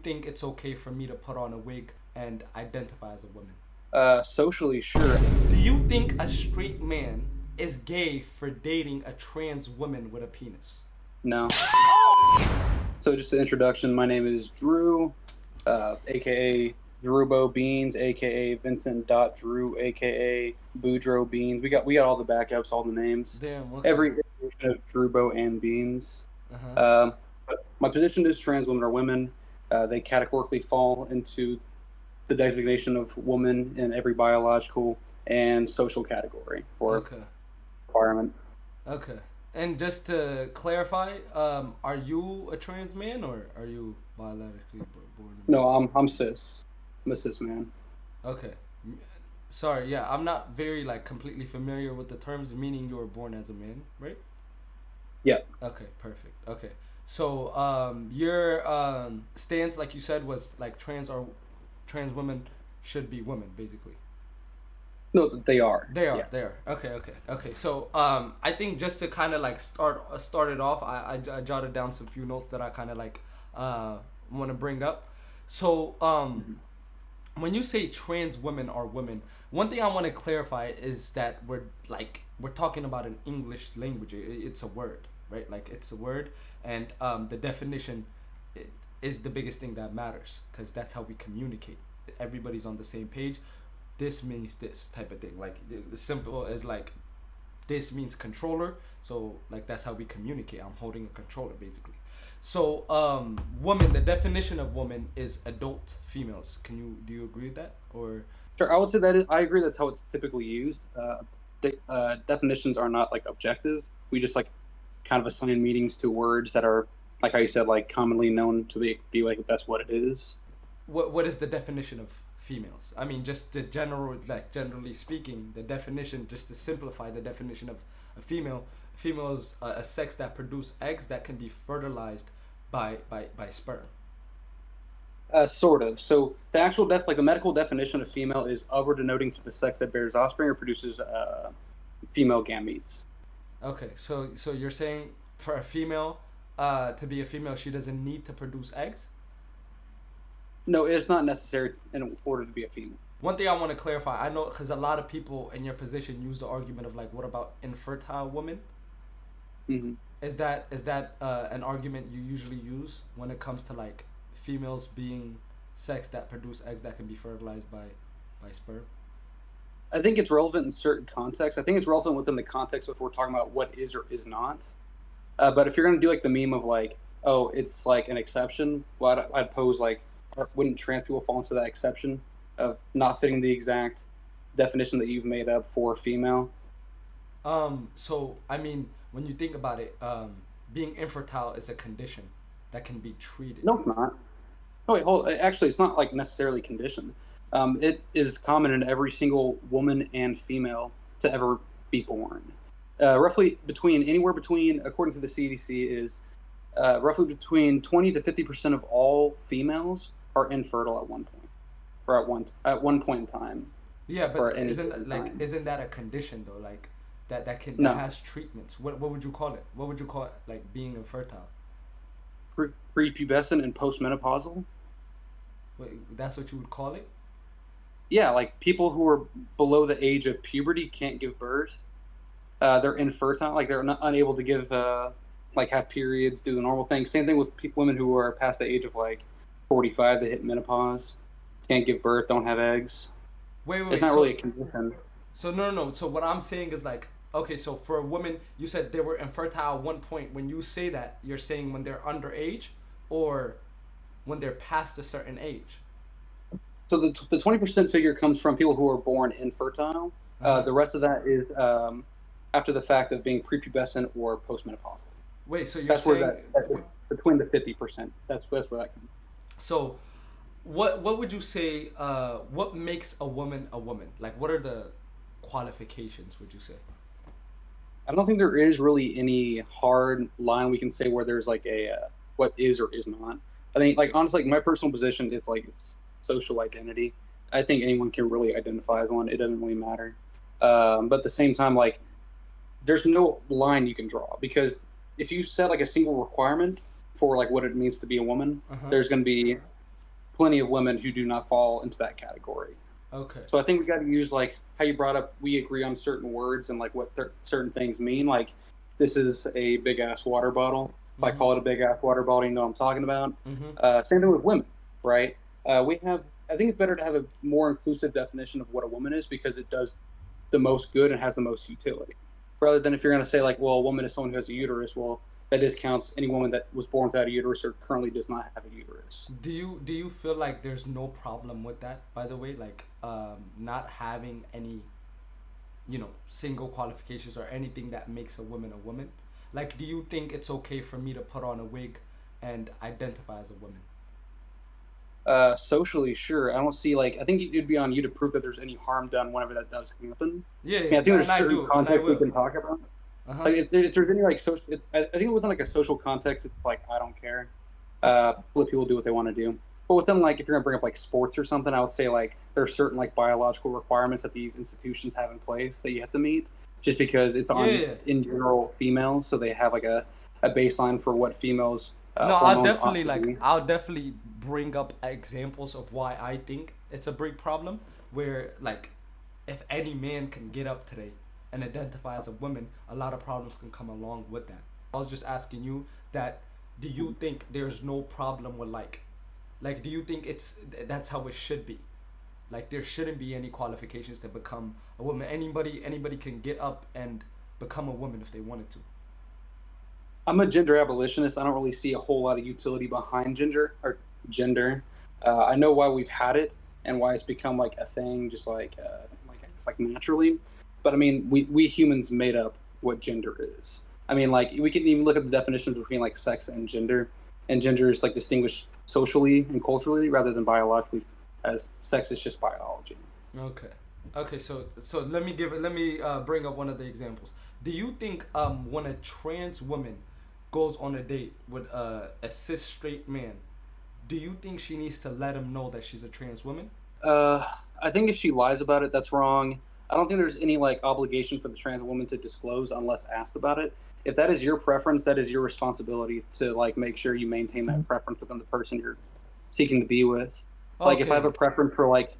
think it's okay for me to put on a wig and identify as a woman? Socially, sure. Do you think a straight man is gay for dating a trans woman with a penis? No. So just an introduction. My name is Drew, aka Drewbo Beans, aka Vincent Dot Drew, aka Boudreaux Beans. We got all the backups, all the names. Damn, okay. Every iteration of Drewbo and Beans. Uh-huh. But my position is trans women are women. They categorically fall into the designation of woman in every biological and social category or Okay. requirement. Okay. And just to clarify, are you a trans man or are you biologically born a man? No, I'm cis. I'm a cis man. Okay. Sorry, yeah, I'm not very like completely familiar with the terms, meaning you were born as a man, right? Yeah. Okay, perfect. Okay. So, your stance, like you said, was like trans women should be women, basically. No, they are. They are. Yeah. They are. Okay. Okay. Okay. So, I think just to kind of like start it off, I jotted down some few notes that I kind of like want to bring up. So, when you say trans women are women, one thing I want to clarify is that we're talking about an English language. It's a word, right? Like it's a word, and the definition is the biggest thing that matters because that's how we communicate. Everybody's on the same page. This means this type of thing. Like the simple as like this means controller. So like that's how we communicate. I'm holding a controller basically. So woman, the definition of woman is adult females. Do you agree with that or? Sure. I would say I agree that's how it's typically used. Definitions are not like objective. We just like kind of assign meanings to words that are like how you said, like commonly known to be like that's what it is. What is the definition of females? I mean, just the general, like generally speaking, the definition, just to simplify the definition of a female. Female is a sex that produce eggs that can be fertilized by sperm. Sort of. So the actual like the medical definition of female is of or denoting to the sex that bears offspring or produces female gametes. Okay, so you're saying for a female, to be a female, she doesn't need to produce eggs. No, it's not necessary in order to be a female. One thing I want to clarify, I know because a lot of people in your position use the argument of like, what about infertile women? Hmm. Is that an argument you usually use when it comes to like females being sex that produce eggs that can be fertilized by sperm? I think it's relevant in certain contexts. I think it's relevant within the context of if we're talking about what is or is not. But if you're going to do like the meme of like, oh, it's like an exception, well, I'd pose like, wouldn't trans people fall into that exception of not fitting the exact definition that you've made up for female? So I mean, when you think about it, being infertile is a condition that can be treated. No, it's not. Oh, wait, hold. Actually, it's not like necessarily conditioned. It is common in every single woman and female to ever be born. Roughly anywhere between, according to the CDC, is roughly between 20 to 50% of all females are infertile at one point, or at one point in time. Yeah, Or but at any given time. isn't that a condition though? Like that No, has treatments. What would you call it? What would you call it? Like being infertile? prepubescent and postmenopausal. Wait, that's what you would call it? Yeah, like people who are below the age of puberty can't give birth. They're infertile, like they're not unable to give, like have periods, do the normal thing. Same thing with women who are past the age of like 45, they hit menopause, can't give birth, don't have eggs. It's Wait. not really a condition. So no. So what I'm saying is like, okay, so for a woman, you said they were infertile at one point. When you say that, you're saying when they're underage, or when they're past a certain age. So the 20% figure comes from people who are born infertile. Uh huh. The rest of that is after the fact of being prepubescent or postmenopausal. Wait, so you're That's where saying, that between the 50%. That's where that comes. so what would you say? What makes a woman a woman? Like, what are the qualifications? Would you say? I don't think there is really any hard line we can say where there's like a what is or is not. I think like honestly, like my personal position, it's like it's social identity. I think anyone can really identify as one. It doesn't really matter. But at the same time, like there's no line you can draw because if you set like a single requirement for like what it means to be a woman, Uh huh. there's going to be plenty of women who do not fall into that category. Okay. So I think we got to use like how you brought up. We agree on certain words and like what certain things mean. Like this is a big ass water bottle. If I Mhm. call it a big ass water bottle, you know what I'm talking about. Mhm. Same thing with women, right? We have. I think it's better to have a more inclusive definition of what a woman is because it does the most good and has the most utility. Rather than if you're going to say like, well, a woman is someone who has a uterus. Well, that discounts any woman that was born without a uterus or currently does not have a uterus. Do you feel like there's no problem with that? By the way, like not having any single qualifications or anything that makes a woman a woman. Like, do you think it's okay for me to put on a wig and identify as a woman? Socially, sure. I don't see like I think it'd be on you to prove that there's any harm done whenever that does happen. Yeah, I mean, I think and there's I certain do, and I context we will. can talk about. Uh huh. Like if there's any like social, I think within like a social context, it's like I don't care. Let people do what they want to do. But within like if you're gonna bring up like sports or something, I would say like there are certain like biological requirements that these institutions have in place that you have to meet, just because it's Yeah, on yeah. in general females, so they have like a baseline for what females No, hormones ought to be. I'll definitely bring up examples of why I think it's a big problem. Where like, if any man can get up today and identify as a woman, a lot of problems can come along with that. I was just asking you that. Do you think there's no problem with like, do you think that's how it should be? Like, there shouldn't be any qualifications to become a woman. Anybody can get up and become a woman if they wanted to. I'm a gender abolitionist. I don't really see a whole lot of utility behind gender. I know why we've had it and why it's become like a thing, just like it's like naturally. But I mean, we humans made up what gender is. I mean, like we can even look at the definitions between like sex and gender is like distinguished socially and culturally rather than biologically, as sex is just biology. Okay. Okay, so let me bring up one of the examples. Do you think when a trans woman goes on a date with a cis straight man, do you think she needs to let him know that she's a trans woman? Uh, I think if she lies about it, that's wrong. I don't think there's any like obligation for the trans woman to disclose unless asked about it. If that is your preference, that is your responsibility to like make sure you maintain that preference within the person you're seeking to be with. Like if I have a Okay. preference for like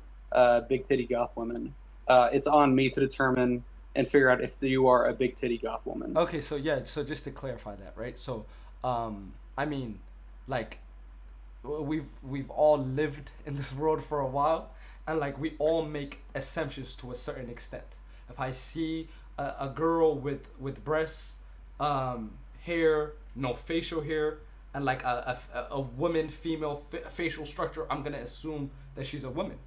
big titty goth women, it's on me to determine and figure out if you are a big titty goth woman. Okay, so yeah, so just to clarify that, right? So, I mean, like, we've all lived in this world for a while, and like we all make assumptions to a certain extent. If I see a girl with breasts, hair, no facial hair, and like a woman female facial structure, I'm gonna assume that she's a woman.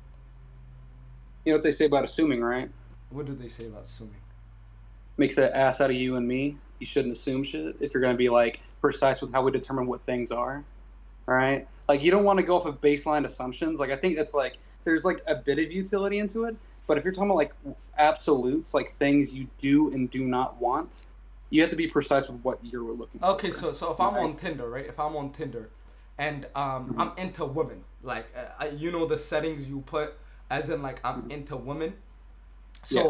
You know what they say about assuming, right? What do they say about assuming? Makes an ass out of you and me. You shouldn't assume shit if you're going to be like precise with how we determine what things are. All right. Like you don't want to go off of baseline assumptions. Like I think that's like there's like a bit of utility into it. But if you're talking about like absolutes, like things you do and do not want, you have to be precise with what you're looking Okay, for. so if I'm Right. on Tinder, right? If I'm on Tinder, and Mm-hmm. I'm into women, like the settings you put, as in like I'm Mm-hmm. into women. Yeah.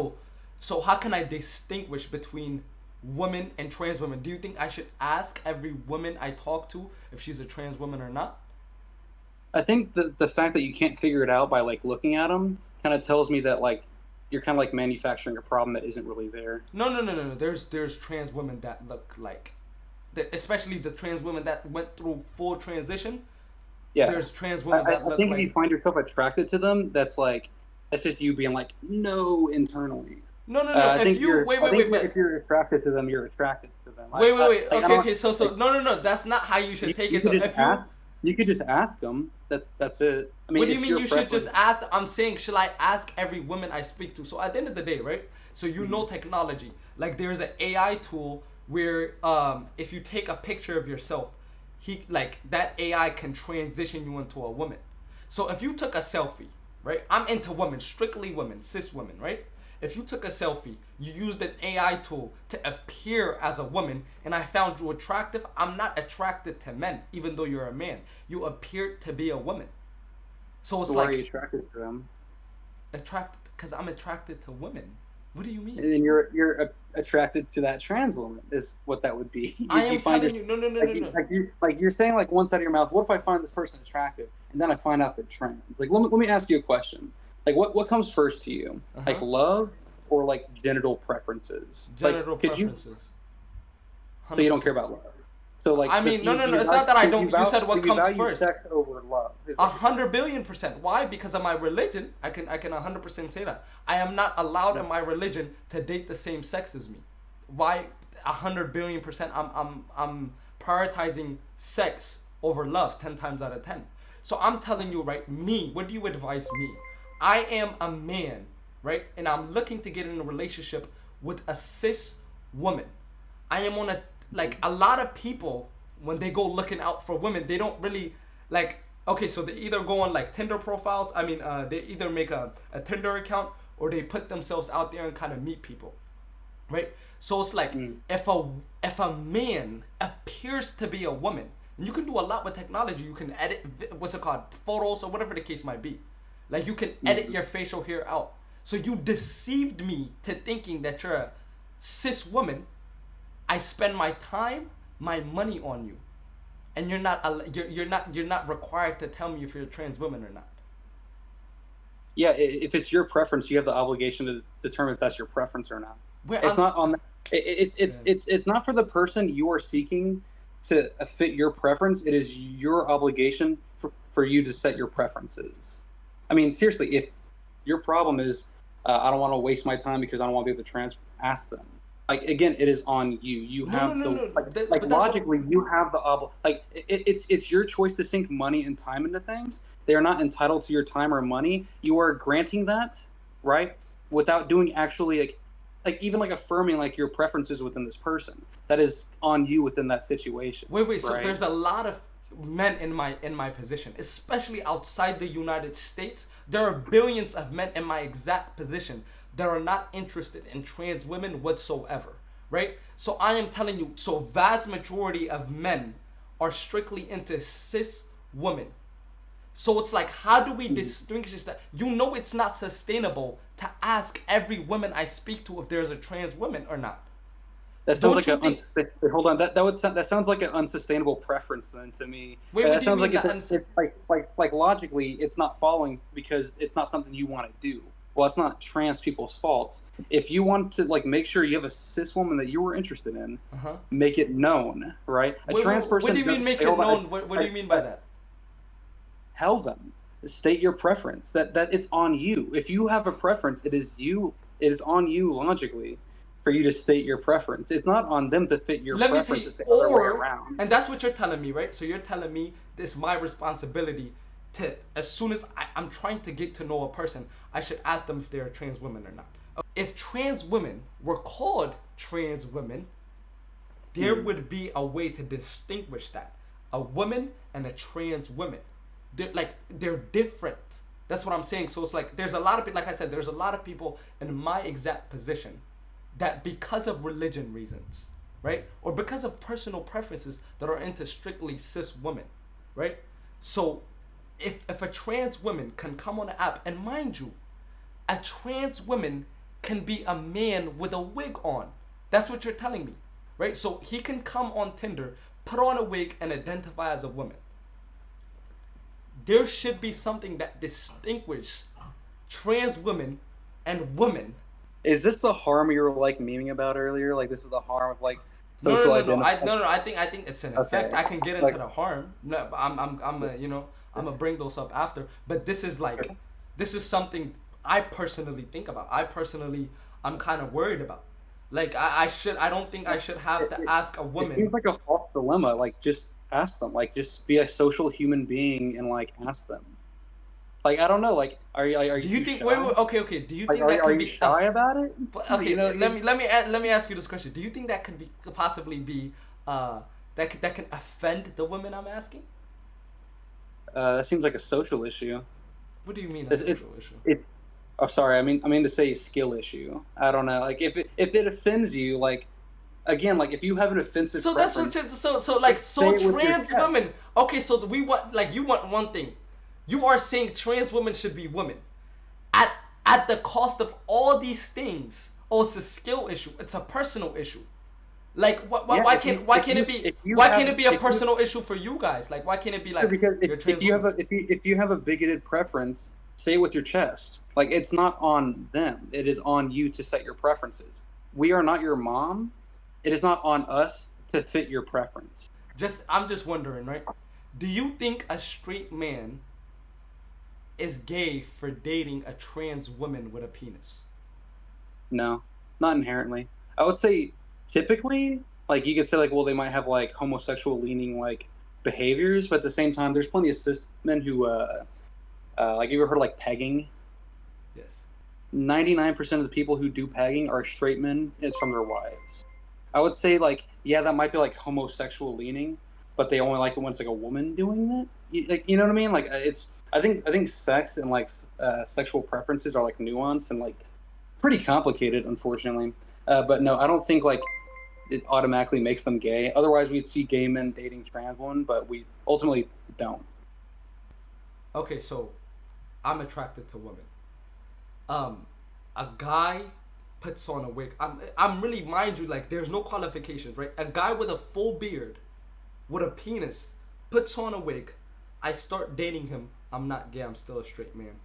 So how can I distinguish between women and trans women? Do you think I should ask every woman I talk to if she's a trans woman or not? I think the fact that you can't figure it out by like looking at them kind of tells me that like you're kind of like manufacturing a problem that isn't really there. No, no, no, no, no. There's trans women that look like, especially the trans women that went through full transition. Yeah. There's trans I, women I that I look think if you like. find yourself attracted to them, that's just you being like no internally. No, no, no. If you wait, I wait, think wait, but if you're attracted to them, you're attracted to them. wait, wait, wait. Like I Okay, don't okay. So like no, no, no. That's not how you should take you it could though. just If ask. you, You could just ask them. That's it. I what mean, do you it's mean your you should just preference. ask? I'm saying, should I ask every woman I speak to? So at the end of the day, right? So technology. Like there's an AI tool where if you take a picture of yourself, that AI can transition you into a woman. So if you took a selfie, right? I'm into women, strictly women, cis women, right? If you took a selfie, you used an AI tool to appear as a woman, and I found you attractive, I'm not attracted to men, even though you're a man. You appeared to be a woman. So it's So why are you like attracted to them? attracted because I'm attracted to women. What do you mean? And then you're attracted to that trans woman is what that would be. I You am find your telling you, no, no, no, no, like no. you're saying like one side of your mouth. What if I find this person attractive? and then I find out they're trans. Like, let me ask you a question. Like, what comes first to you? Like, Uh-huh. love or like genital preferences? Genital Like, could you? preferences. So you don't 100%. care about love. So like, I so mean, no, no, no. It's not that I don't. You said do what you comes value first. sex over love? Is A what you're saying. 100 billion%. Why? Because of my religion. I can 100% say that. I am not allowed in my religion to date the same sex as me. Why? 100 billion%. I'm prioritizing sex over love 10 times out of 10. So I'm telling you, right? Me. What do you advise me? I am a man, right? And I'm looking to get in a relationship with a cis woman. I am on a like a lot of people when they go looking out for women, they don't really like. Okay, so they either go on like Tinder profiles. I mean, they either make a Tinder account or they put themselves out there and kind of meet people, right? So it's like if a man appears to be a woman, and you can do a lot with technology. You can edit what's it called, photos or whatever the case might be. Like you can edit your facial hair out. So you deceived me to thinking that you're a cis woman. I spend my time, my money on you, and you're not required to tell me if you're a trans woman or not. Yeah, if it's your preference, you have the obligation to determine if that's your preference or not. Where It's I'm, not on. yeah. It's not for the person you are seeking to fit your preference. It is your obligation for you to set your preferences. I mean, seriously, if your problem is I don't want to waste my time because I don't want to be with the trans, ask them. Like again, it is on you. You No, no, have no, the no. like But that's what. logically, you have the it's your choice to sink money and time into things. They are not entitled to your time or money. You are granting that, right? Without doing actually like even like affirming like your preferences within this person. That is on you within that situation, Wait. So right? there's a lot of men in my position, especially outside the United States. There are billions of men in my exact position that are not interested in trans women whatsoever, right? So I am telling you, so vast majority of men are strictly into cis women. So it's like, how do we distinguish that? You know, it's not sustainable to ask every woman I speak to if there's a trans woman or not. That sounds Don't like you think? hold on. That sounds like an unsustainable preference then to me. Wait, what That do you sounds mean like that? it's like logically it's not following because it's not something you want to do. Well, it's not trans people's faults. If you want to like make sure you have a cis woman that you were interested in, Uh huh. make it known, right? A trans What person do you mean doesn't make say, it hold on, known? What do you mean by that? tell them, state your preference. That it's on you. If you have a preference, it is you. It is on you logically for you to state your preference. It's not on them to fit your Let me tell preference. you, It's the other way or, around. and that's what you're telling me, right? So you're telling me this is my responsibility to, as soon as I'm trying to get to know a person, I should ask them if they're a trans woman or not. If trans women were called trans women, there would be a way to distinguish that. A woman and a trans woman. They're different. That's what I'm saying. So it's like there's a lot of people, like I said, there's a lot of people in my exact position that because of religion reasons, right? Or because of personal preferences that are into strictly cis women, right? So if a trans woman can come on the app, and mind you, a trans woman can be a man with a wig on. That's what you're telling me, right? So he can come on Tinder, put on a wig, and identify as a woman. There should be something that distinguishes trans women and women. Is this the harm you were like memeing about earlier? Like this is the harm of like No, no, social no, no. identity. I think it's an Okay, effect. I can get into like the harm. No, but I'm a, I'm gonna bring those up after. But this is like, this is something I personally think about. I'm kind of worried about. Like I don't think I should have it, to it, ask a it seems woman. like a false dilemma. Like just ask them. Like just be a social human being and like ask them. Like I don't know. Like are Do you you too think? shy? Wait. Okay. Do you Like think that are could you be shy about it? okay? You know, Let me ask you this question. Do you think that could possibly be that can offend the women I'm asking? that seems like a social issue. What do you mean a It, it, social issue? it oh sorry. I mean to say skill issue. I don't know. Like if it offends you, like again, like if you have an offensive So that's what preference, so say it with your trans chest. women. Okay, so we want like you want one thing. You are saying trans women should be women. At at the cost of all these things. Oh, it's a skill issue. It's a personal issue. Like, Yeah, why can't it be, if you why can't have it be a if you personal issue for you guys? Like, why can't it be sure, like, because you're a if trans you have woman? if you have a bigoted preference, say it with your chest. Like it's not on them. It is on you to set your preferences. We are not your mom. It is not on us to fit your preference. I'm just wondering, right? Do you think a straight man is gay for dating a trans woman with a penis? No, not inherently. I would say typically, like you could say like, well, they might have like homosexual leaning like behaviors, but at the same time, there's plenty of cis men who like you ever heard of like pegging? Yes. 99% of the people who do pegging are straight men. It's from their wives. I would say like, yeah, that might be like homosexual leaning, but they only like it when it's like a woman doing it. Like, you know what I mean? Like, it's I think sex and like sexual preferences are like nuanced and like pretty complicated, unfortunately. But no, I don't think like it automatically makes them gay. Otherwise, we'd see gay men dating trans women, but we ultimately don't. Okay, so I'm attracted to women. Um, a guy puts on a wig. I'm really, mind you, like, there's no qualifications, right? A guy with a full beard, with a penis, puts on a wig. I start dating him. I'm not gay. I'm still a straight man.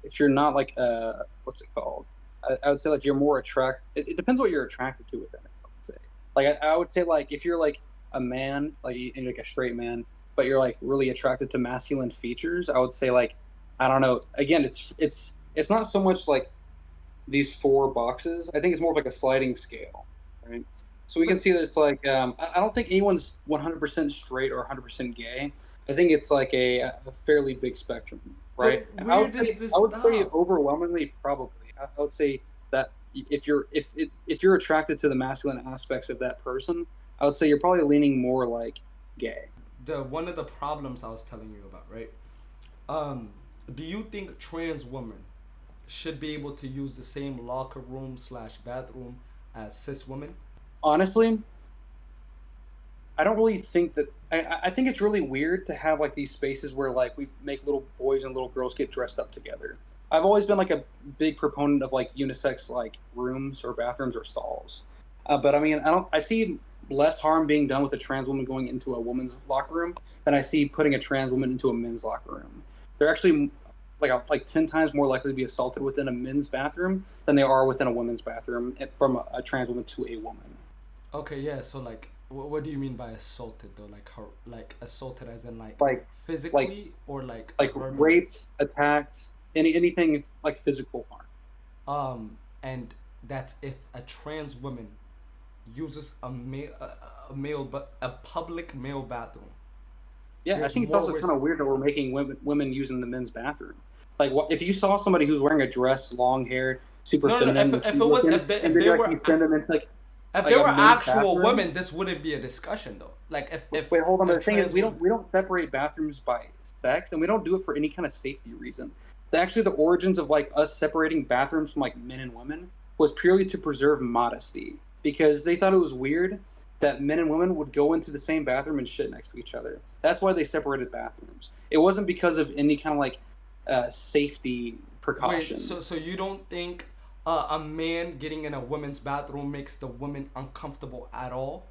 If you're not like what's it called? I would say like you're more attract. It depends what you're attracted to within it. I would say. Like I would say like if you're like a man, like and like a straight man, but you're like really attracted to masculine features, I would say like I don't know. Again, it's not so much like these four boxes. I think it's more of like a sliding scale, right? So we can But see that it's like I don't think anyone's 100% straight or 100% gay. I think it's like a fairly big spectrum, right? but where does this I would say stop? overwhelmingly probably. I would say that if you're attracted to the masculine aspects of that person, I would say you're probably leaning more like gay. The one of the problems I was telling you about, right? Um, do you think trans women should be able to use the same locker room slash bathroom as cis women? Honestly, I don't really think that. I think it's really weird to have like these spaces where like we make little boys and little girls get dressed up together. I've always been like a big proponent of like unisex like rooms or bathrooms or stalls. But I mean, I don't. I see less harm being done with a trans woman going into a woman's locker room than I see putting a trans woman into a men's locker room. They're actually like 10 times more likely to be assaulted within a men's bathroom than they are within a women's bathroom from a trans woman to a woman. Okay, yeah. So like, what do you mean by assaulted though? Like, like assaulted as in like Like like physically or like like verbally? raped, attacked, anything like physical harm. And that's if a trans woman uses a male, but a public male bathroom. Yeah, I There's think it's more also kind risk. of weird that we're making women using the men's bathroom. Like, what if you saw somebody who's wearing a dress, long hair, super No, no, no. feminine, and If cute it was, looking, and if then they like were you send them into if like there a were men's actual bathroom? women, this wouldn't be a discussion though. Like Wait, hold on. But if the thing is, trans women. we don't separate bathrooms by sex, and we don't do it for any kind of safety reason. Actually, the origins of like us separating bathrooms from like men and women was purely to preserve modesty because they thought it was weird that men and women would go into the same bathroom and shit next to each other. That's why they separated bathrooms. It wasn't because of any kind of like safety Wait, precaution. so you don't think a man getting in a woman's bathroom makes the woman uncomfortable at all?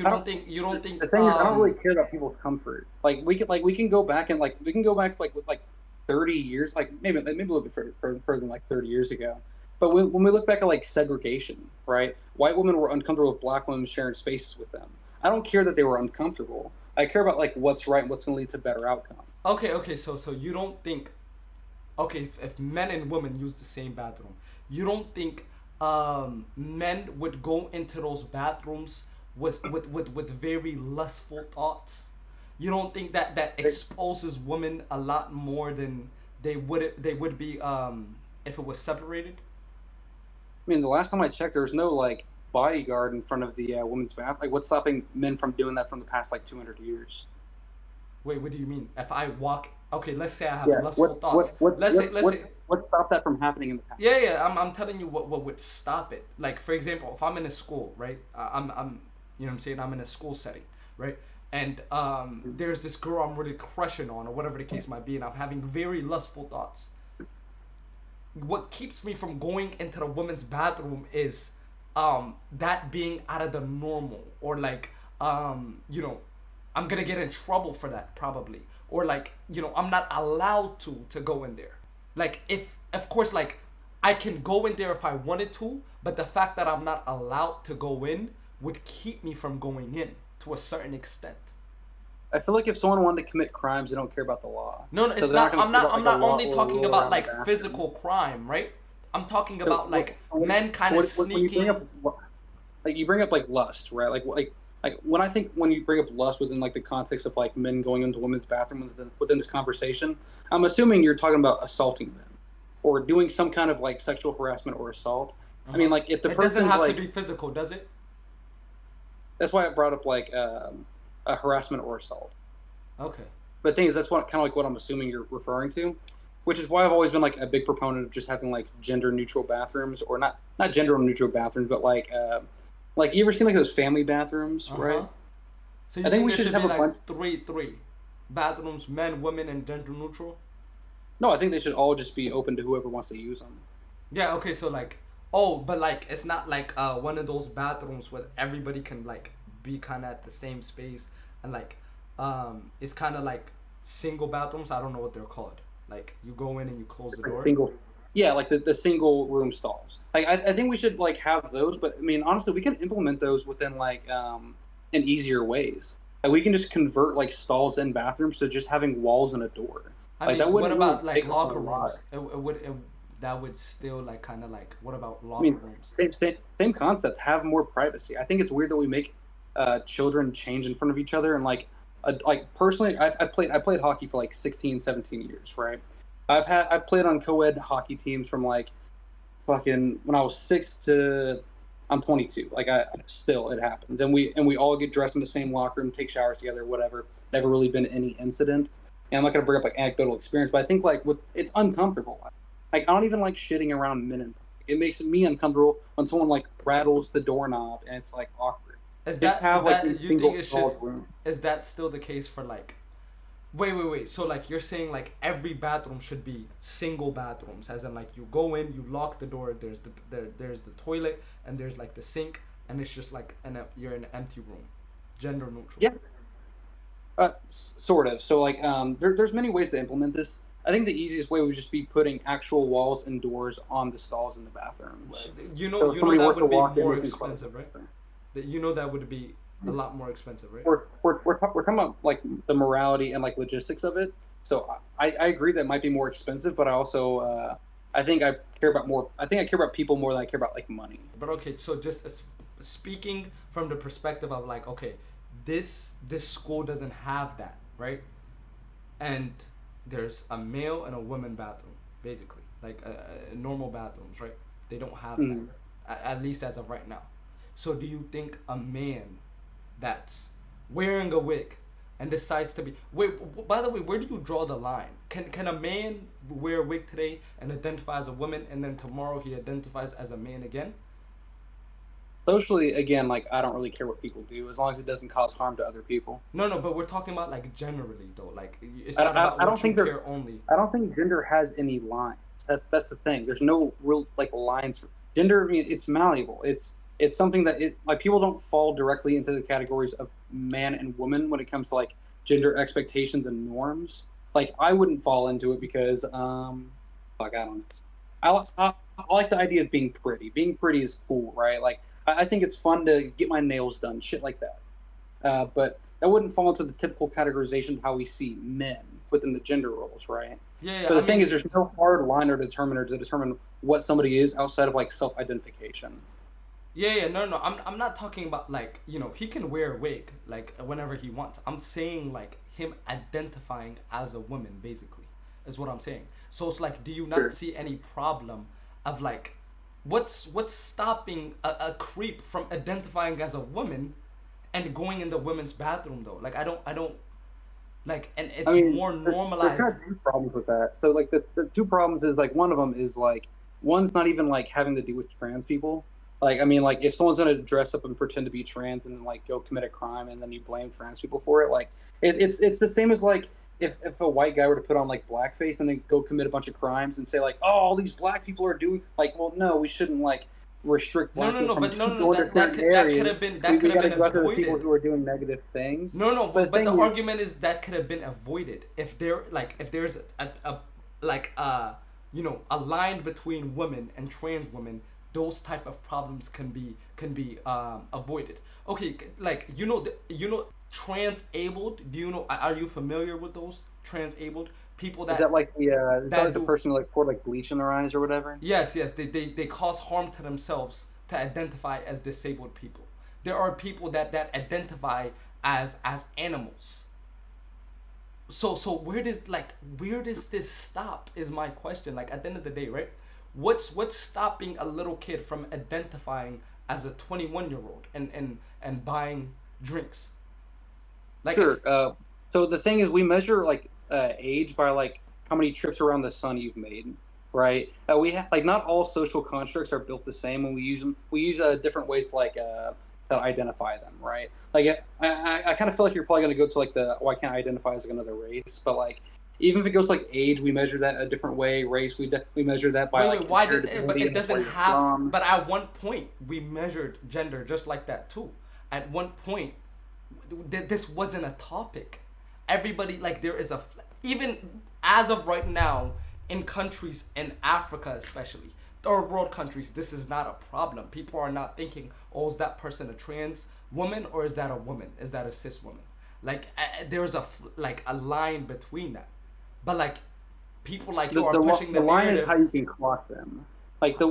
I don't. You don't The think thing is, I don't really care about people's comfort. Like we can go back and like we can go back like with like 30 years, like maybe a little bit further than like 30 years ago. But when we look back at like segregation, right? White women were uncomfortable with black women sharing spaces with them. I don't care that they were uncomfortable. I care about like what's right and what's going to lead to better outcome. okay, so you don't think, okay, if men and women use the same bathroom, you don't think men would go into those bathrooms with very lustful thoughts? You don't think that exposes women a lot more than they would be if it was separated? I mean, the last time I checked, there was no like bodyguard in front of the women's bath. Like, what's stopping men from doing that from the past like 200 years? Wait, what do you mean? If I walk, okay, let's say I have Yeah. lustful thoughts. Let's say, What stopped that from happening in the past? yeah. I'm telling you what would stop it. Like for example, if I'm in a school, right? I'm you know what I'm saying, I'm in a school setting, right? And there's this girl I'm really crushing on, or whatever the case might be, and I'm having very lustful thoughts. What keeps me from going into the women's bathroom is that being out of the normal, or like, you know, I'm gonna get in trouble for that probably, or like, you know, I'm not allowed to go in there. Like, if of course, like, I can go in there if I wanted to, but the fact that I'm not allowed to go in would keep me from going in to a certain extent. I feel like if someone wanted to commit crimes, they don't care about the law. No, no, So it's they're not not. going to I'm care not. about I'm like a not law only or a talking rule about around the like bathroom. physical crime, right? I'm talking So about like men kind of when you bring sneaking. up like you bring up like lust, right? Like when I think when you bring up lust within like the context of like men going into women's bathroom within this conversation, I'm assuming you're talking about assaulting them or doing some kind of like sexual harassment or assault. Uh I mean, huh. like if the It doesn't person's have to like, be physical, does it? that's why I brought up like a harassment or assault. Okay. But the thing is, that's what kind of like what I'm assuming you're referring to, which is why I've always been like a big proponent of just having like gender neutral bathrooms, or not gender neutral bathrooms, but like you ever seen like those family bathrooms, Uh right? huh. So I you think think we there should just should have be a bunch. like three bathrooms, men, women, and gender neutral? No, I think they should all just be open to whoever wants to use them. Yeah. Okay. So like, oh, but like it's not like one of those bathrooms where everybody can like be kind of at the same space, and like it's kind of like single bathrooms. I don't know what they're called. Like you go in and you close the Like door. single, yeah, like the single room stalls. Like I think we should like have those, but I mean honestly, we can implement those within like in easier ways. Like we can just convert like stalls and bathrooms to just having walls and a door. I Like that mean, what wouldn't really about like take up a locker lot. rooms? It would that would still like kind of like what about I locker mean, rooms? same concept. Have more privacy. I think it's weird that we make children change in front of each other. And like personally, I played hockey for like 16, 17 years, right? I've played on co-ed hockey teams from like fucking when I was 6 to I'm 22. Like I still it happens, and we all get dressed in the same locker room, take showers together, whatever. Never really been any incident. And I'm not gonna bring up like anecdotal experience, but I think like with it's uncomfortable. Like I don't even like shitting around men in public. It makes me uncomfortable when someone like rattles the doorknob and it's like awkward. Just Is have like that these you think single it's stalled just rooms. is that still the case for like wait. So like you're saying like every bathroom should be single bathrooms, as in like you go in, you lock the door, there's the toilet and there's like the sink, and it's just like you're in an empty room, gender neutral. Yeah, sort of. So like there's many ways to implement this. I think the easiest way would just be putting actual walls and doors on the stalls in the bathrooms. So if You know somebody that were to would be walk in, more they can close expensive, right? it. That you know that would be a lot more expensive, right? We're talking about like the morality and like logistics of it. So I agree that it might be more expensive, but I also I think I care about more. I think I care about people more than I care about like money. But okay, so just speaking from the perspective of like, okay, this school doesn't have that, right? And there's a male and a woman bathroom, basically, like normal bathrooms, right? They don't have that, Mm. at least as of right now. So do you think a man that's wearing a wig and decides to be wait? By the way, where do you draw the line? Can a man wear a wig today and identify as a woman, and then tomorrow he identifies as a man again? Socially, again, like I don't really care what people do as long as it doesn't cause harm to other people. No, no, but we're talking about like generally though. Like it's I, not about I don't what you think there. care only. I don't think gender has any lines. That's the thing. There's no real like lines for gender. I mean, it's malleable. It's something that it like people don't fall directly into the categories of man and woman when it comes to like gender expectations and norms. Like I wouldn't fall into it because fuck I don't know. I like the idea of being pretty. Being pretty is cool, right? Like I think it's fun to get my nails done, shit like that. But that wouldn't fall into the typical categorization of how we see men within the gender roles, right? Yeah, yeah. But I the thing mean, is, there's no hard line or determiner to determine what somebody is outside of like self-identification. yeah, yeah. No, no. I'm not talking about like he can wear a wig like whenever he wants. I'm saying like him identifying as a woman, basically, is what I'm saying. So it's like, do you not Sure. see any problem of like, what's stopping a creep from identifying as a woman and going in the women's bathroom though? Like I don't like, and I it's mean, more there's normalized. kind of two problems with that. So like the two problems is like one of them is like one's not even like having to do with trans people. Like I mean like if someone's gonna dress up and pretend to be trans and then like go commit a crime and then you blame trans people for it, like it's the same as like if a white guy were to put on like blackface and then go commit a bunch of crimes and say like oh all these black people are doing like well no we shouldn't like restrict No, black no, people no, from but no, no, no. going to certain That could areas. have been We got to go after the people avoided. who are doing negative things. No, no, But the but the thing is, argument is that could have been avoided if there like if there's a like a line between women and trans women. Those type of problems can be avoided. Okay, like transabled. Do you know? Are you familiar with those transabled people is that that like is that that like the do? person who like poured like bleach in their eyes or whatever? Yes, yes. They cause harm to themselves to identify as disabled people. There are people that identify as animals. So where does this stop is my question. Like at the end of the day, right? What's stopping a little kid from identifying as a 21-year-old and buying drinks? Like if Sure. So the thing is, we measure like age by like how many trips around the sun you've made, right? We have like not all social constructs are built the same, and we use them. We use different ways to identify them, right? Like I kind of feel like you're probably going to go to like the oh I can't identify as like another race, but like even if it goes like age, we measure that a different way. Race, we measure that by like why did but comparability it and like doesn't where you're have to, from. but at one point we measured gender just like that too. At one point this wasn't a topic. Everybody like there is even as of right now in countries in Africa especially third world countries, this is not a problem. People are not thinking, oh, is that person a trans woman or is that a woman? Is that a cis woman? Like there's like a line between that. But like people like you are pushing The the line is how narrative. you can clock them. Like the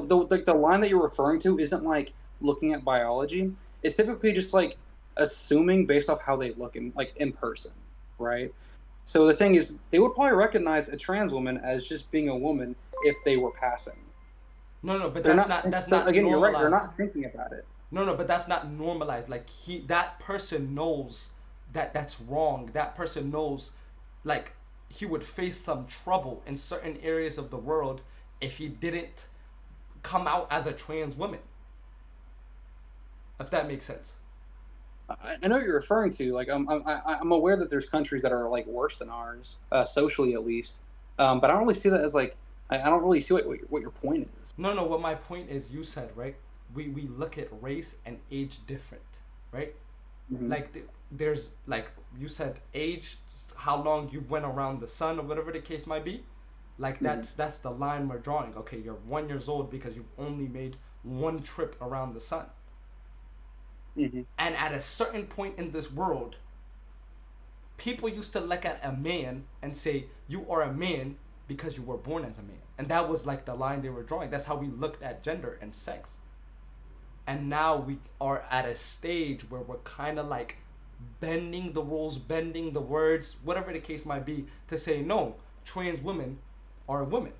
line that you're referring to isn't like looking at biology. It's typically just like assuming based off how they look in like in person, right? So the thing is, they would probably recognize a trans woman as just being a woman if they were passing. No, no, but They're that's not. not that's So not again, you're right. They're normalized. not thinking about it. No, no, but that's not normalized. Like that person knows that that's wrong. That person knows, like he would face some trouble in certain areas of the world if he didn't come out as a trans woman. If that makes sense. I know what you're referring to. Like I'm aware that there's countries that are like worse than ours, socially at least. But I don't really see that as like I don't really see what your point is. No, no. What my point is, you said right. We look at race and age different, right? Hmm. Like there's like you said age, how long you've went around the sun or whatever the case might be. Like Hmm. that's the line we're drawing. Okay, you're 1 years old because you've only made one trip around the sun. Hmm. And at a certain point in this world, people used to look at a man and say, you are a man because you were born as a man. And that was like the line they were drawing. That's how we looked at gender and sex. And now we are at a stage where we're kind of like bending the rules, bending the words, whatever the case might be, to say, no, trans women are women.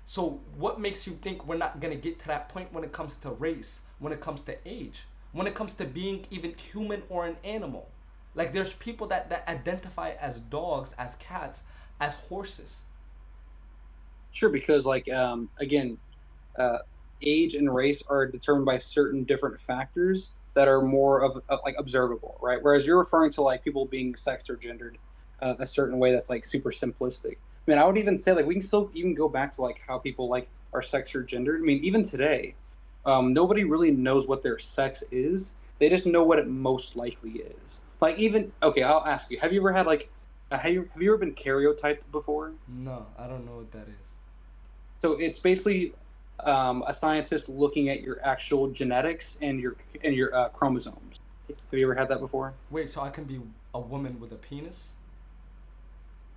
So what makes you think we're not going to get to that point when it comes to race, when it comes to age, when it comes to being even human or an animal? Like there's people that identify as dogs, as cats, as horses. Sure, because like again, uh, age and race are determined by certain different factors that are more of like observable, right? Whereas you're referring to like people being sexed or gendered a certain way that's like super simplistic. I mean, I would even say like we can still even go back to like how people like are sexed or gendered. I mean, even today, nobody really knows what their sex is. They just know what it most likely is. Like even okay, I'll ask you: have you ever had like have you ever been karyotyped before? No, I don't know what that is. So it's basically a scientist looking at your actual genetics and your chromosomes. Have you ever had that before? Wait, so I can be a woman with a penis?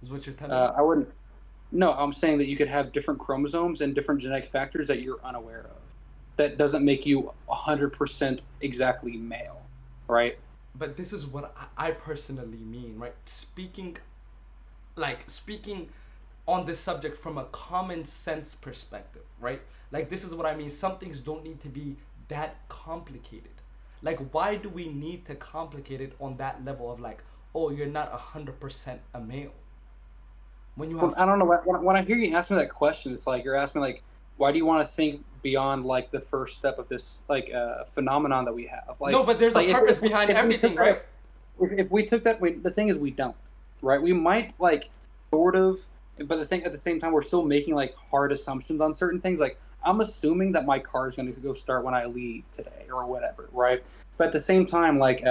Is what you're telling me? I wouldn't. No, I'm saying that you could have different chromosomes and different genetic factors that you're unaware of. That doesn't make you 100% exactly male, right? But this is what I personally mean, right? Speaking on this subject from a common sense perspective, right? Like this is what I mean. Some things don't need to be that complicated. Like why do we need to complicate it on that level of like, oh, you're not 100% a male when you Well, have I don't know. When I hear you ask me that question, it's like you're asking like, why do you want to think beyond like the first step of this like phenomenon that we have? no, but there's a purpose behind If we everything, took right? that if we took that, the thing is we don't, right? We might like sort of, but the thing at the same time we're still making like hard assumptions on certain things. Like I'm assuming that my car is going to go start when I leave today or whatever, right? But at the same time, like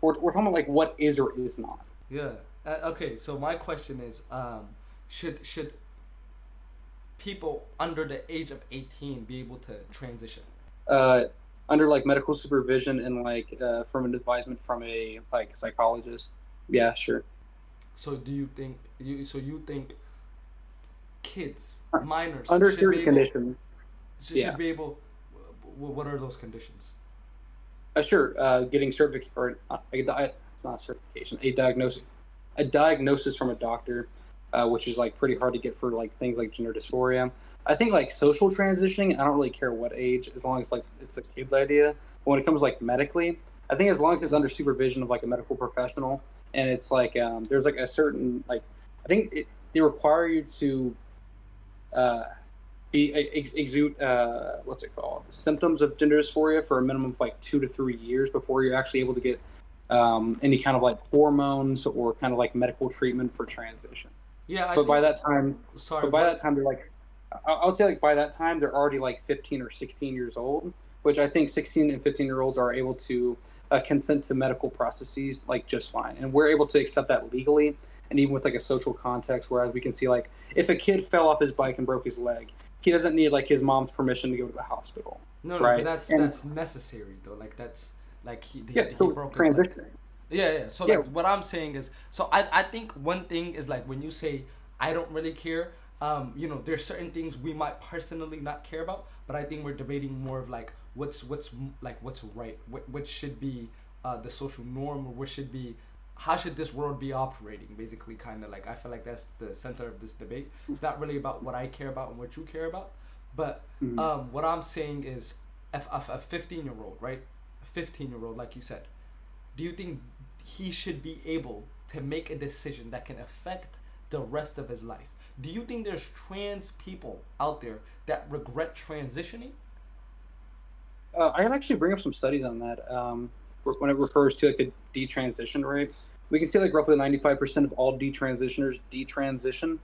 we're talking about like what is or is not. Yeah. Okay. So my question is, should people under the age of 18 be able to transition? Uh, Under like medical supervision and like from an advisement from a like psychologist. Yeah, sure. So do you think you think kids, minors, Under should be certain able conditions. should Yeah, be able? What are those conditions? sure. Getting certificate or it's not certification, a diagnosis from a doctor, which is like pretty hard to get for like things like gender dysphoria. I think like social transitioning, I don't really care what age, as long as like it's a kid's idea. But when it comes like medically, I think as long as it's Okay. under supervision of like a medical professional, and it's like there's like a certain like I think they require you to uh, exude what's it called symptoms of gender dysphoria for a minimum of like 2 to 3 years before you're actually able to get any kind of like hormones or kind of like medical treatment for transition. Yeah, I But by think. that time, Sorry, but by that what? time they're like, I would say like by that time they're already like 15 or 16 years old, which I think 16 and 15-year-olds are able to consent to medical processes like just fine, and we're able to accept that legally and even with like a social context. Whereas we can see like if a kid fell off his bike and broke his leg, he doesn't need like his mom's permission to go to the hospital, No, no, but right? And that's necessary though. Like that's like yeah, he so broke his leg. transitioning. Yeah, yeah. So Yeah, like what I'm saying is, so I think one thing is like when you say I don't really care. There's certain things we might personally not care about, but I think we're debating more of like what's right, what should be the social norm, or what should be how should this world be operating. Basically, kind of like I feel like that's the center of this debate. It's not really about what I care about and what you care about, but mhm. what I'm saying is, if a 15-year-old, right, a 15-year-old, like you said, do you think he should be able to make a decision that can affect the rest of his life? Do you think there's trans people out there that regret transitioning? I can actually bring up some studies on that. When it refers to like the detransition rate, we can see like roughly 95% of all detransitioners detransition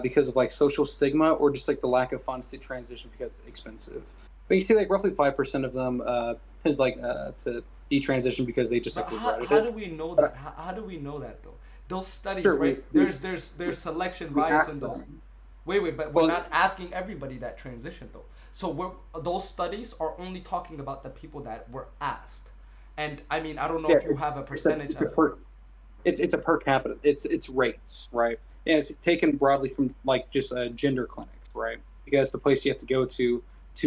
because of like social stigma or just like the lack of funds to transition because it's expensive. But you see like roughly 5% of them tends like to detransition because they just But like regretted how it. do we know But that? How do we know that though? Those studies, sure, we right? we, There's selection we bias in asked those. them. Wait, but we're Well, not asking everybody that transition though. So those studies are only talking about the people that were asked. And I mean, I don't know yeah, if you have a percentage it's a of. per it's a per capita. It's rates, right? And it's taken broadly from like just a gender clinic, right? Because it's the place you have to go to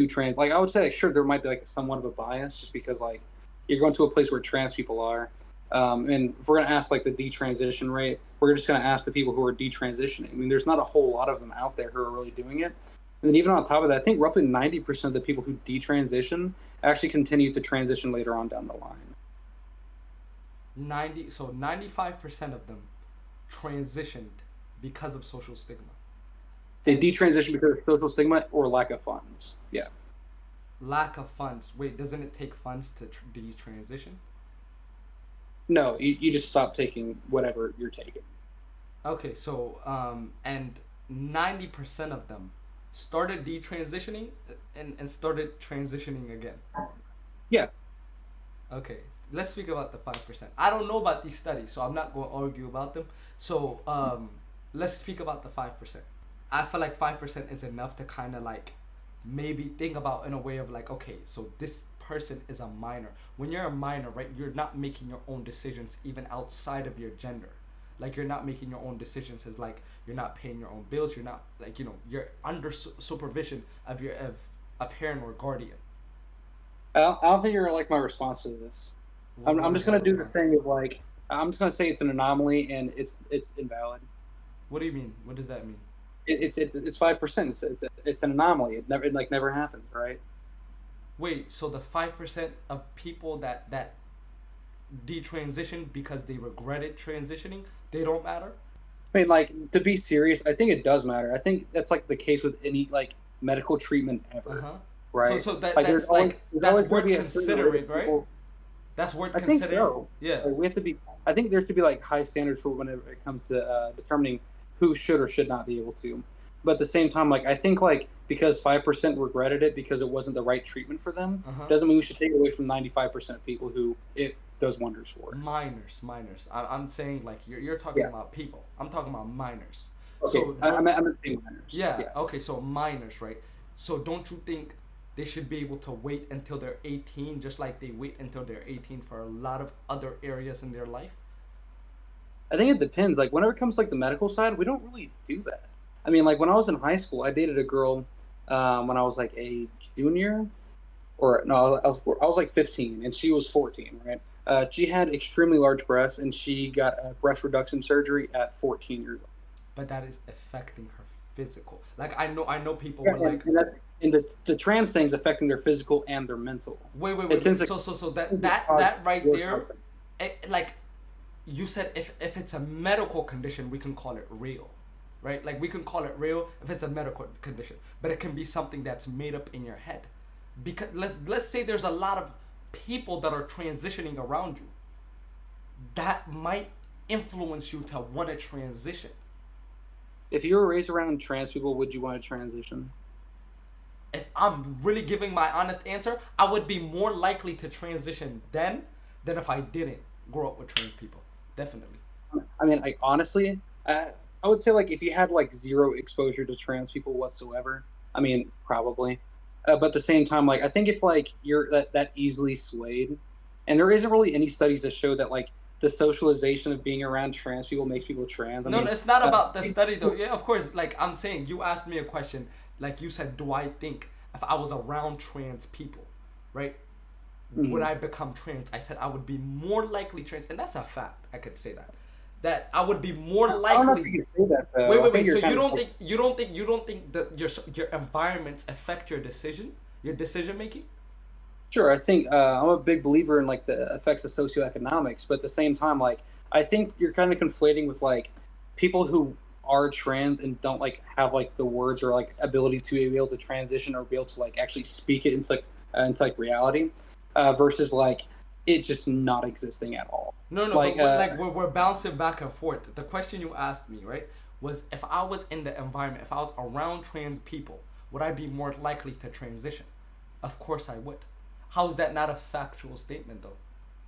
trans. Like I would say, like, sure, there might be like somewhat of a bias just because like you're going to a place where trans people are. And if we're gonna ask like the detransition rate, we're just gonna ask the people who are detransitioning. I mean, there's not a whole lot of them out there who are really doing it. And then even on top of that, I think roughly 90% of the people who detransition actually continue to transition later on down the line. 95% of them transitioned because of social stigma. They And detransition because of social stigma or lack of funds. Yeah. lack of funds. Wait, doesn't it take funds to detransition? No, you just stop taking whatever you're taking. Okay, so and 90% of them started detransitioning and started transitioning again. Yeah. Okay, let's speak about the 5%. I don't know about these studies, so I'm not going to argue about them. So let's speak about the 5%. I feel like 5% is enough to kind of like maybe think about in a way of like, okay, so this person is a minor. When you're a minor, right, you're not making your own decisions even outside of your gender. Like you're not making your own decisions as like you're not paying your own bills. You're not like you're under supervision of a parent or guardian. I don't think you're gonna like my response to this. What I'm is just your gonna do the reply? thing of like I'm just gonna say it's an anomaly and it's invalid. What do you mean? What does that mean? It's 5%. It's an anomaly. It like never happened, right? Wait, so the 5% of people that detransition because they regretted transitioning, they don't matter? I mean, like to be serious, I think it does matter. I think that's like the case with any like medical treatment Uh ever, huh. So right? so that Like that's like there's that's always going to worth be a certain rate considering, of right? people. That's worth I think considering. so. Yeah. Like we have to be. I think there should be like high standards for whenever it comes to determining who should or should not be able to. But at the same time, like I think like because 5% regretted it because it wasn't the right treatment for them, Uh-huh. doesn't mean we should take it away from 95% of people who it does wonders for. Minors. I'm saying like you're talking Yeah. about people. I'm talking about minors. Okay. So I don't. meant saying minors. Yeah. Yeah. Okay. So minors, right? So don't you think they should be able to wait until they're 18, just like they wait until they're 18 for a lot of other areas in their life? I think it depends. Like whenever it comes to like the medical side, we don't really do that. I mean, like when I was in high school, I dated a girl when I was like a junior, or no, I was like 15 and she was 14, right? She had extremely large breasts and she got a breast reduction surgery at 14 years old. But that is affecting her physical. Like I know people Yeah, were like, and the trans thing's affecting their physical and their mental. wait, It wait. tends to So that that cause that right worse there, outcomes. like you said, if it's a medical condition, we can call it real, right? Like we can call it real if it's a medical condition, but it can be something that's made up in your head. Because let's say there's a lot of people that are transitioning around you that might influence you to want to transition. If you were raised around trans people, would you want to transition? If I'm really giving my honest answer, I would be more likely to transition then than if I didn't grow up with trans people. Definitely. I mean, like honestly, I would say like if you had like zero exposure to trans people whatsoever, I mean, probably. But at the same time, like I think if like you're that easily swayed, and there isn't really any studies that show that like the socialization of being around trans people makes people trans. I No, mean, it's not uh, about the study though. Yeah, of course. Like I'm saying, you asked me a question. Like you said, do I think if I was around trans people, right, would mhm. I become trans? I said I would be more likely trans, and that's a fact. I could say that. That I would be more I don't know if likely. you can say that Wait, though. I wait, think wait. So you're you kind don't of think that your environments affect your decision making? sure. I think I'm a big believer in like the effects of socioeconomics, but at the same time, like I think you're kind of conflating with like people who are trans and don't like have like the words or like ability to be able to transition or be able to like actually speak it into like reality, versus like it just not existing at all. No, no, Like but we're bouncing back and forth. The question you asked me, right, was if I was in the environment, if I was around trans people, would I be more likely to transition? Of course I would. How's that not a factual statement though?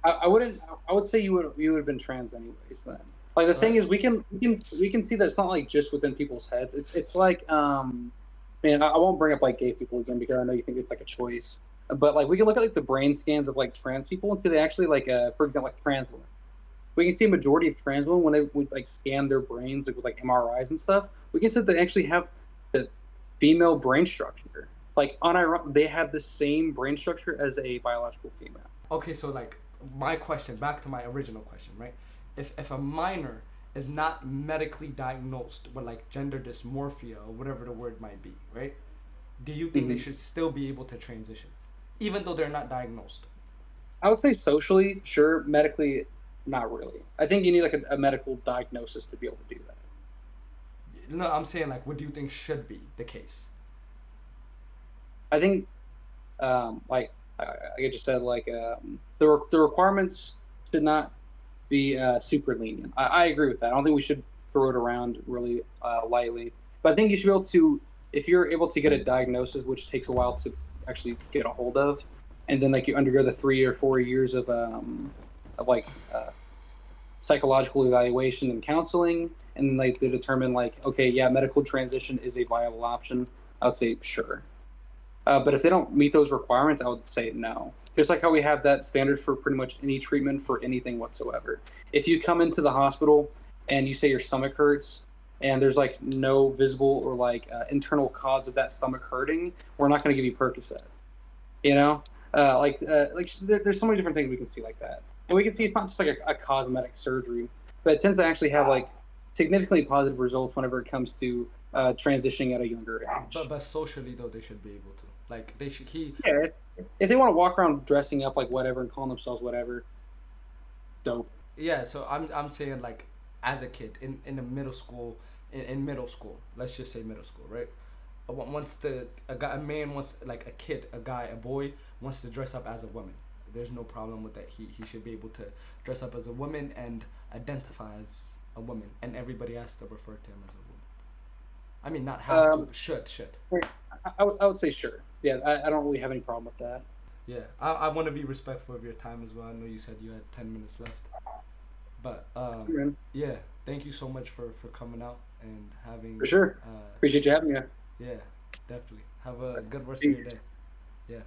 I wouldn't. I would say you would have been trans anyways. Then, like the thing Sorry? is, we can see that it's not like just within people's heads. It's like man, I won't bring up like gay people again because I know you think it's like a choice. But like we can look at like the brain scans of like trans people and see they actually like for example like trans women. We can see a majority of trans women when they would like scan their brains like with like MRIs and stuff. We can see that they actually have the female brain structure. Like on they have the same brain structure as a biological female. Okay, so like my question, back to my original question, right? If a minor is not medically diagnosed with like gender dysmorphia or whatever the word might be, right? Do you think they Mhm. should still be able to transition, even though they're not diagnosed? I would say socially, sure. Medically, not really. I think you need like a medical diagnosis to be able to do that. No, I'm saying like, what do you think should be the case? I think, like I just said, like the requirements should not be super lenient. I agree with that. I don't think we should throw it around really lightly. But I think you should be able to, if you're able to get a diagnosis, which takes a while to actually get a hold of, and then like you undergo the 3 or 4 years of like psychological evaluation and counseling, and like they determine like okay, yeah, medical transition is a viable option. I would say sure. But if they don't meet those requirements, I would say no. Just like how we have that standard for pretty much any treatment for anything whatsoever. If you come into the hospital and you say your stomach hurts and there's like no visible or like internal cause of that stomach hurting, we're not going to give you Percocet. You know, there's so many different things we can see like that, and we can see it's not just like a cosmetic surgery, but it tends to actually have like significantly positive results whenever it comes to transitioning at a younger But age. socially though, they should be able to. Like they should. Yeah, if they want to walk around dressing up like whatever and calling themselves whatever, dope. Yeah. So I'm saying like, as a kid in the middle school, in middle school, let's just say middle school, right? Once a man wants, like a kid, a guy, a boy wants to dress up as a woman. There's no problem with that. He should be able to dress up as a woman and identify as a woman, and everybody has to refer to him as a woman. I mean, not has to, Um, but should. I I would say sure. Yeah, I don't really have any problem with that. Yeah, I want to be respectful of your time as well. I know you said you had 10 minutes left, but Man, yeah, thank you so much for coming out and having for sure. Appreciate you having me. yeah, definitely have a good rest of See your you. day. Yeah.